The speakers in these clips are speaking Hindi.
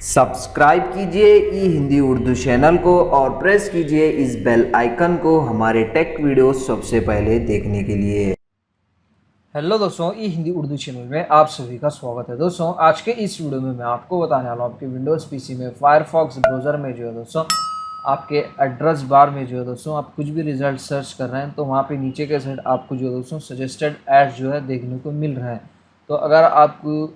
सब्सक्राइब कीजिए ई हिंदी उर्दू चैनल को और प्रेस कीजिए इस बेल आइकन को हमारे टेक वीडियोस सबसे पहले देखने के लिए। हेलो दोस्तों, ई हिंदी उर्दू चैनल में आप सभी का स्वागत है। दोस्तों आज के इस वीडियो में मैं आपको बताने वाला हूँ आपके विंडोज़ पीसी में फायरफॉक्स ब्राउज़र में जो है दोस्तों आपके एड्रेस बार में जो है दोस्तों आप कुछ भी रिजल्ट सर्च कर रहे हैं तो वहाँ पे नीचे के साइड आपको जो है दोस्तों सजेस्टेड एड्स जो है देखने को मिल रहा है। तो अगर आपको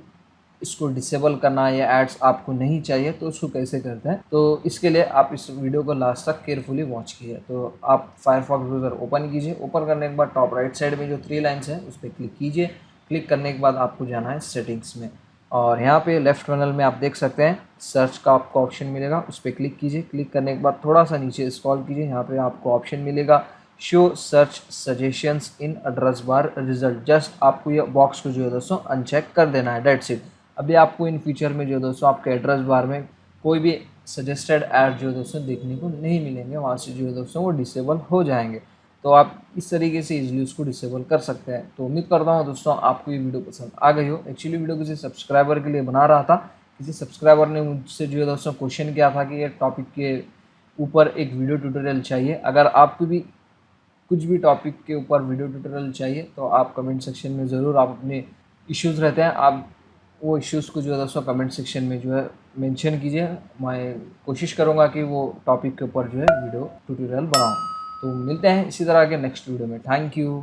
इसको डिसेबल करना है या एड्स आपको नहीं चाहिए तो उसको कैसे करते हैं, तो इसके लिए आप इस वीडियो को लास्ट तक केयरफुली वॉच कीजिए। तो आप फायरफॉक्स ब्राउज़र ओपन कीजिए। ओपन करने के बाद टॉप राइट साइड में जो 3 लाइन्स हैं उस पर क्लिक कीजिए। क्लिक करने के बाद आपको जाना है सेटिंग्स में और यहाँ पे लेफ्ट पैनल में आप देख सकते हैं सर्च का आपको ऑप्शन मिलेगा, उस पर क्लिक कीजिए। क्लिक करने के बाद थोड़ा सा नीचे स्क्रॉल कीजिए, यहाँ पे आपको ऑप्शन मिलेगा शो सर्च सजेशंस इन एड्रेस बार रिजल्ट। जस्ट आपको ये बॉक्स को जो है दोस्तों अनचेक कर देना है, डेट्स इट। अभी आपको इन फ्यूचर में जो है दोस्तों आपके एड्रेस बार में कोई भी सजेस्टेड ऐड जो है दोस्तों देखने को नहीं मिलेंगे, वहाँ से जो है दोस्तों वो डिसेबल हो जाएंगे। तो आप इस तरीके से इजीली उसको डिसेबल कर सकते हैं। तो उम्मीद करता हूँ दोस्तों आपको ये वीडियो पसंद आ गई हो। एक्चुअली वीडियो किसी सब्सक्राइबर के लिए बना रहा था। किसी सब्सक्राइबर ने मुझसे जो है दोस्तों क्वेश्चन किया था कि ये टॉपिक के ऊपर एक वीडियो ट्यूटोरियल चाहिए। अगर आपको भी कुछ भी टॉपिक के ऊपर वीडियो ट्यूटोरियल चाहिए तो आप कमेंट सेक्शन में ज़रूर आप अपने इश्यूज़ रहते हैं, आप वो इश्यूज़ को जो है दोस्तों कमेंट सेक्शन में जो है मेंशन कीजिए। मैं कोशिश करूँगा कि वो टॉपिक के ऊपर जो है वीडियो ट्यूटोरियल बनाऊँ। तो मिलते हैं इसी तरह के नेक्स्ट वीडियो में। Thank you.